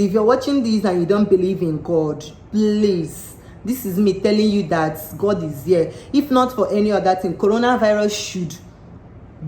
If you're watching this and you don't believe in God, please, this is me telling you that God is here. If not for any other thing, coronavirus should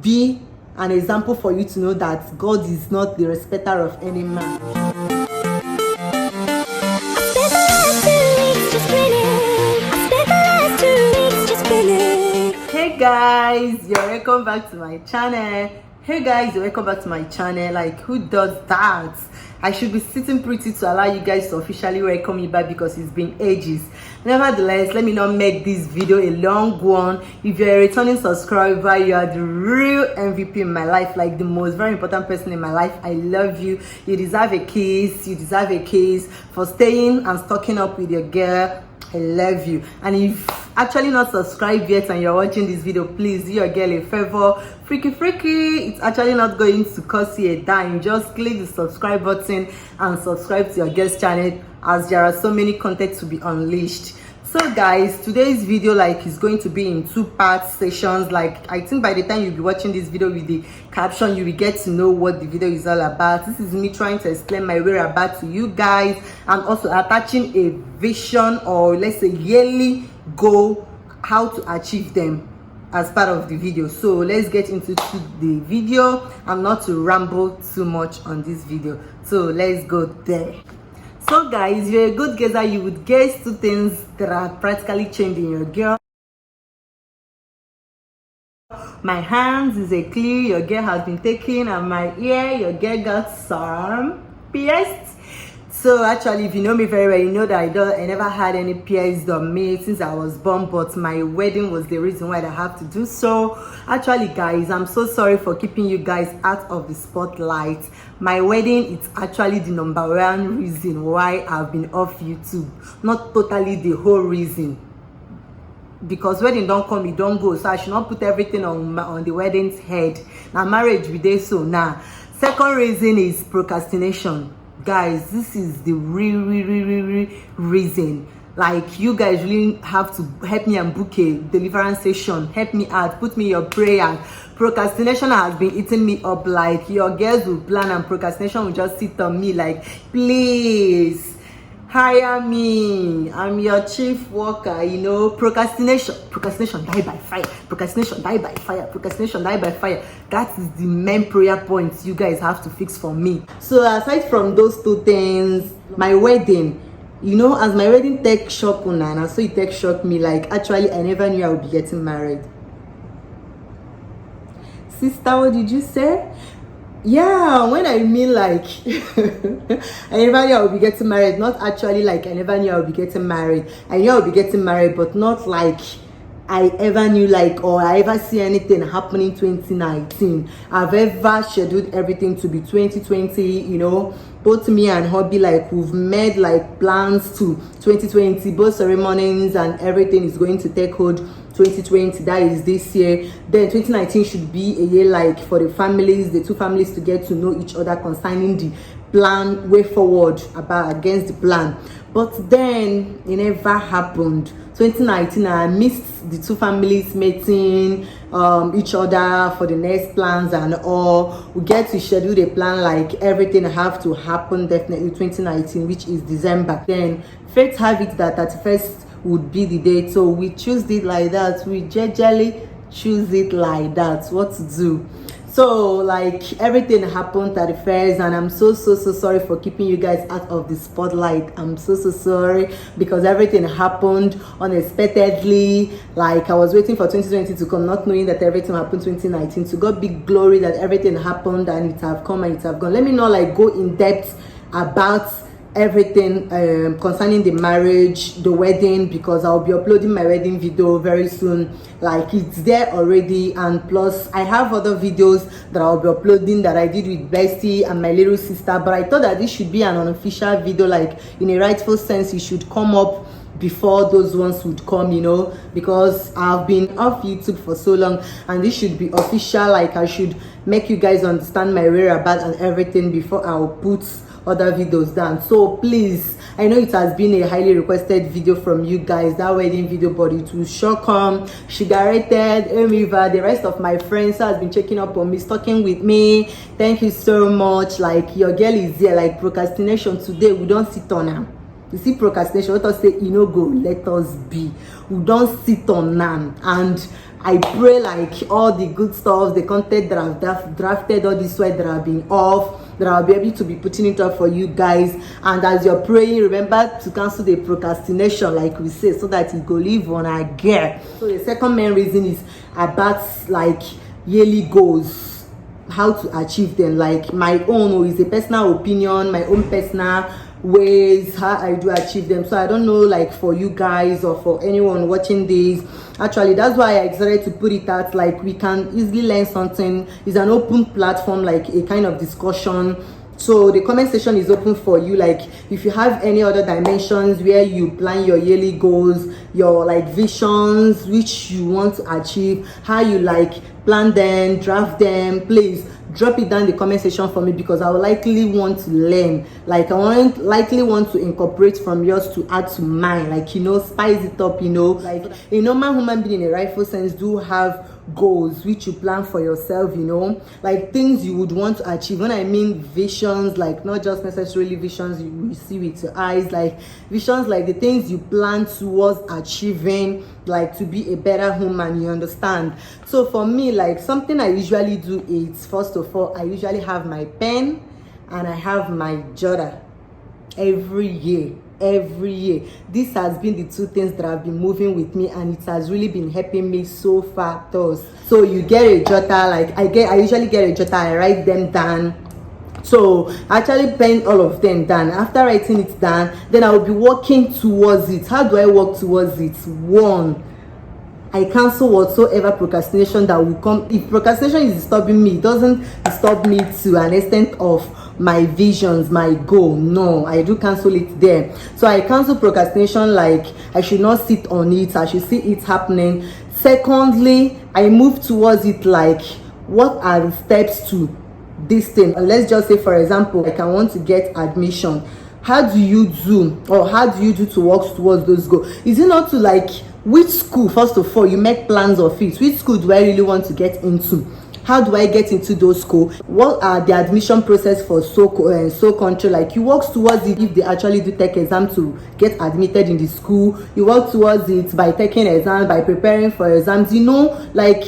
be an example for you to know that God is not the respecter of any man. Hey guys, you're welcome back to my channel. Hey guys, you're welcome back to my channel. Like, who does that? I should be sitting pretty to allow you guys to officially welcome me back because it's been ages. Nevertheless, let me not make this video a long one. If you're a returning subscriber, you are the real MVP in my life, like the most very important person in my life. I love you. You deserve a kiss. You deserve a kiss for staying and stocking up with your girl. I love you. And if actually not subscribed yet and you're watching this video, please do your girl a favor. Freaky, it's actually not going to cost you a dime. Just click the subscribe button and subscribe to your girl's channel, as there are so many content to be unleashed. So guys, today's video is going to be in 2-part sessions. I think by the time you'll be watching this video with the caption, you will get to know what the video is all about. This is me trying to explain my whereabouts to you guys, and also attaching a vision, or let's say yearly goal, how to achieve them as part of the video. So let's get into the video. I'm not to ramble too much on this video, so let's go there. So guys, if you're a good guesser, you would guess 2 things that are practically changed in your girl. My hands is a clue your girl has been taking, and my ear, your girl got some pierced. So actually, if you know me very well, you know that I never had any pierced on me since I was born, but my wedding was the reason why I have to do so. Actually guys, I'm so sorry for keeping you guys out of the spotlight. My wedding is actually the #1 reason why I've been off YouTube. Not totally the whole reason, because wedding don't come, it don't go, so I should not put everything on the wedding's head. Now marriage we dey so now. Second reason is procrastination. Guys, this is the real reason. You guys really have to help me and book a deliverance session. Help me out, put me in your prayer. Procrastination has been eating me up. Your girls will plan and procrastination will just sit on me please hire me, I'm your chief worker. Procrastination die by fire, procrastination die by fire, procrastination die by fire. That is the main prayer points you guys have to fix for me. So aside from those 2 things, my wedding, as my wedding tech shock and so it tech shocked me. Actually I never knew I would be getting married. Sister, what did you say? Yeah, when I mean I never knew I would be getting married. Not actually I never knew I would be getting married. I knew I would be getting married, but not I ever knew or I ever see anything happening 2019. I've ever scheduled everything to be 2020. Both me and hubby we've made plans to 2020. Both ceremonies and everything is going to take hold 2020. That is this year. Then 2019 should be a year for the families, the 2 families, to get to know each other concerning the plan, way forward against the plan. But then it never happened. 2019 I missed the 2 families meeting each other for the next plans and all. We get to schedule a plan everything have to happen definitely 2019, which is December. Then fate have it that 31st would be the date, so we choose it like that. We jejely choose it like that. What to do? So everything happened at the first, and I'm so sorry for keeping you guys out of the spotlight. I'm so sorry, because everything happened unexpectedly. I was waiting for 2020 to come, not knowing that everything happened 2019. To God be glory that everything happened and it have come and it have gone. Let me not go in depth about everything concerning the marriage, the wedding, because I'll be uploading my wedding video very soon. It's there already, and plus I have other videos that I'll be uploading that I did with Bestie and my little sister. But I thought that this should be an unofficial video, in a rightful sense it should come up before those ones would come, because I've been off YouTube for so long, and this should be official. I should make you guys understand my whereabouts and everything before I'll put other videos down. So please, I know it has been a highly requested video from you guys, that wedding video, but it will sure come. Sugar Rated, River, the rest of my friends has been checking up on me, talking with me. Thank you so much. Like, your girl is here. Like, procrastination today, we don't sit on her. You see, procrastination, let us say, you know, go, let us be. We don't sit on them. And I pray like all the good stuff, the content that I've drafted, all this sweat that I've been off, that I'll be able to be putting it up for you guys. And as you're praying, remember to cancel the procrastination, like we say, so that you go live on again. So the second main reason is about like yearly goals, how to achieve them. Like my own is a personal opinion, my own personal ways how I do achieve them. So I don't know, like for you guys or for anyone watching this, actually that's why I decided to put it out. Like, we can easily learn something. It's an open platform, like a kind of discussion. So the comment section is open for you. Like, if you have any other dimensions where you plan your yearly goals, your like visions which you want to achieve, how you like plan them, draft them, please drop it down in the comment section for me, because I will likely want to learn. Like, I likely want to incorporate from yours to add to mine, like, you know, spice it up, you know. Like, a normal human being in a rightful sense do have goals which you plan for yourself, you know, like things you would want to achieve. When I mean visions, like not just necessarily visions you see with your eyes, like visions, like the things you plan towards achieving, like to be a better human, you understand? So for me, like something I usually do is, first of all, I usually have my pen and I have my jotter. Every year this has been the two things that have been moving with me, and it has really been helping me so far. So you get a jotter, like I usually get a jotter, I write them down. So I actually pen all of them down. After writing it down, then I will be working towards it. How do I work towards it? One, I cancel whatsoever procrastination that will come. If procrastination is disturbing me, it doesn't disturb me to an extent of my visions, my goal. No, I do cancel it there. So I cancel procrastination, like I should not sit on it, I should see it happening. Secondly, I move towards it, like what are the steps to this thing? Let's just say, for example, like I want to get admission. How do you do, or how do you do to work towards those goals? Is it not to like, which school, first of all, you make plans of it. Which school do I really want to get into? How do I get into those schools? What are the admission process for so country? Like, you work towards it. If they actually do take exam to get admitted in the school, you work towards it by taking exams, by preparing for exams, you know, like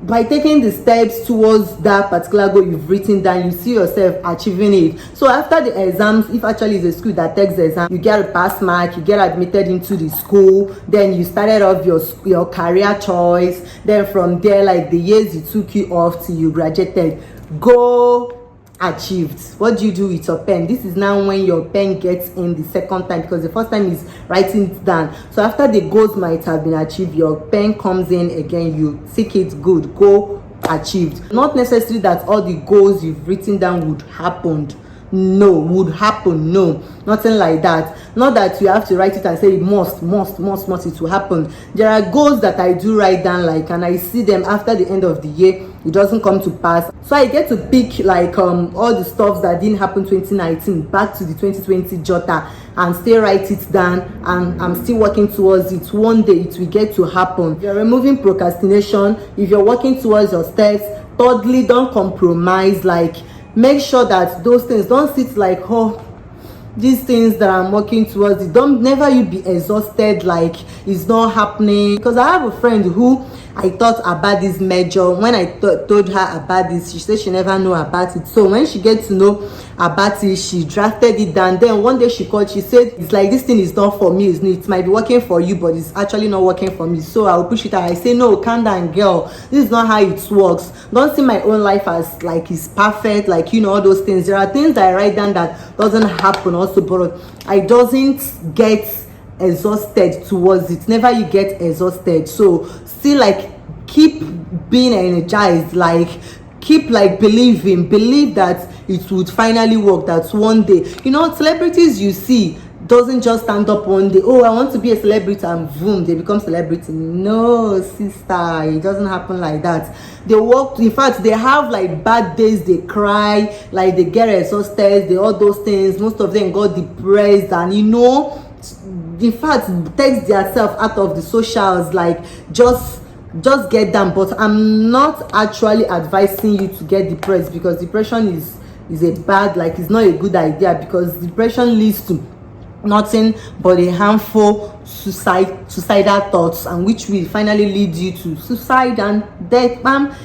by taking the steps towards that particular goal you've written down, you see yourself achieving it. So after the exams, if actually it's a school that takes the exam, you get a pass mark, you get admitted into the school, then you started off your career choice. Then from there, like the years you took you off till you graduated, goal achieved. What do you do with your pen? This is now when your pen gets in the second time, because the first time is writing it down. So after the goals might have been achieved, your pen comes in again, you tick it, good, goal achieved. Not necessarily that all the goals you've written down would happen. No, would happen. No, nothing like that. Not that you have to write it and say it must, it will happen. There are goals that I do write down, like, and I see them after the end of the year, it doesn't come to pass. So I get to pick like all the stuff that didn't happen 2019 back to the 2020 jotter and still write it down, and I'm still working towards it. One day it will get to happen. You're removing procrastination if you're working towards your steps. Thirdly, don't compromise. Like, make sure that those things don't sit like, oh, these things that I'm working towards it, never you be exhausted like it's not happening. Because I have a friend who I thought about this major. When I told her about this, she said she never knew about it. So when she gets to know about it, she drafted it down. Then one day she called, she said, it's like, this thing is not for me. It might be working for you, but it's actually not working for me. So I'll push it out. I say, no, calm down, girl, this is not how it works. Don't see my own life as like it's perfect, like, you know, all those things. There are things that I write down that doesn't happen also, but I doesn't get exhausted towards it. Never you get exhausted. So still, like, keep being energized, like keep like believe that it would finally work, that one day, you know, celebrities you see, doesn't just stand up one day, oh, I want to be a celebrity, and boom, they become celebrity. No, sister, it doesn't happen like that. They work, in fact, they have like bad days, they cry, like they get exhausted, they all those things. Most of them got depressed, and in fact, takes themselves out of the socials, like just get them. But I'm not actually advising you to get depressed, because depression is a bad, like, it's not a good idea, because depression leads to nothing but a harmful suicidal thoughts, and which will finally lead you to suicide and death.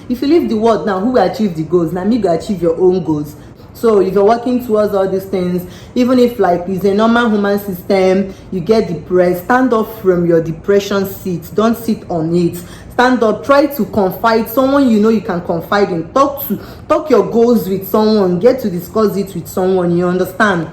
If you leave the world now, who will achieve the goals? Now me go achieve your own goals. So if you're working towards all these things, even if like it's a normal human system, you get depressed, stand up from your depression seat. Don't sit on it. Stand up, try to confide someone you can confide in. Talk your goals with someone, get to discuss it with someone, you understand?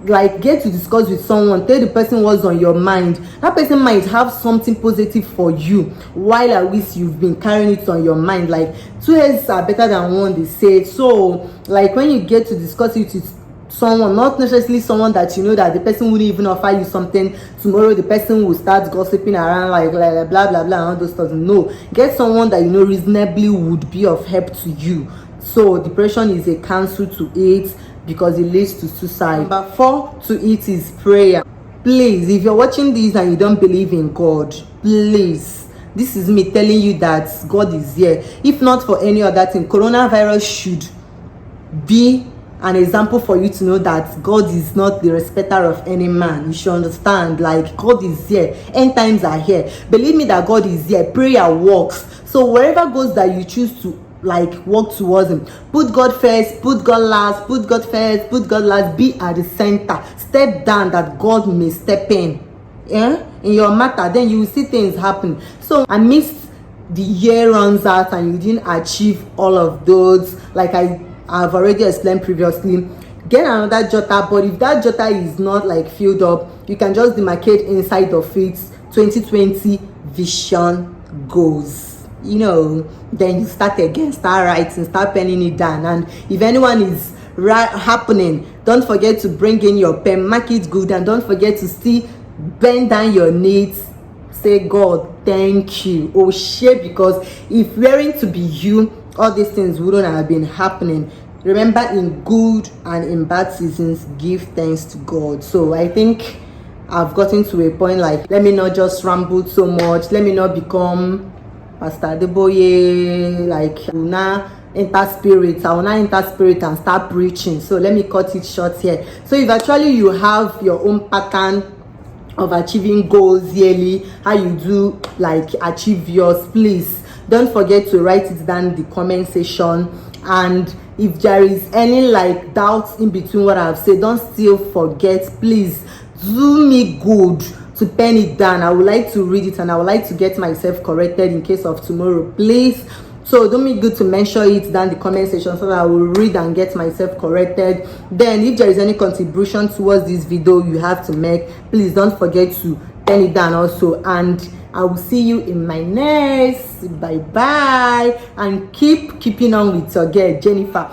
Like, get to discuss with someone, tell the person what's on your mind. That person might have something positive for you, while at least you've been carrying it on your mind. Like, 2 heads are better than one, they say. So like, when you get to discuss it with someone, not necessarily someone that that the person wouldn't even offer you something, tomorrow the person will start gossiping around, like blah blah blah, and all those stuff. No, get someone that reasonably would be of help to you. So depression is a cancel to it, because it leads to suicide. Number 4 to it is prayer. Please, if you're watching this and you don't believe in God, please, this is me telling you that God is here. If not for any other thing, coronavirus should be an example for you to know that God is not the respecter of any man. You should understand, like, God is here. End times are here. Believe me that God is here. Prayer works. So wherever goes that you choose to like work towards him, put God first, put God last, put God first, put God last, be at the center, step down that God may step in your matter, then you will see things happen. So amidst the year runs out and you didn't achieve all of those, like I've already explained previously, get another jotter. But if that jotter is not like filled up, you can just demarcate inside of it 2020 vision goals. Then you start again, start writing, start penning it down. And if anyone is happening, don't forget to bring in your pen, mark it good, and don't forget to still bend down your knees, say, God, thank you, oh shit, because if wearing to be you, all these things wouldn't have been happening. Remember, in good and in bad seasons, give thanks to God. So I think I've gotten to a point, like, let me not just ramble so much, let me not become Pastor Deboye, like, I will now enter spirit and start preaching. So let me cut it short here. So if actually you have your own pattern of achieving goals yearly, how you do like achieve yours, please don't forget to write it down in the comment section. And if there is any like doubts in between what I've said, don't still forget, please do me good to pen it down. I would like to read it, and I would like to get myself corrected in case of tomorrow, please. So do me good to mention it down in the comment section so that I will read and get myself corrected. Then if there is any contribution towards this video you have to make, please don't forget to pen it down also. And I will see you in my next. Bye bye, and keeping on with your girl Jennifer.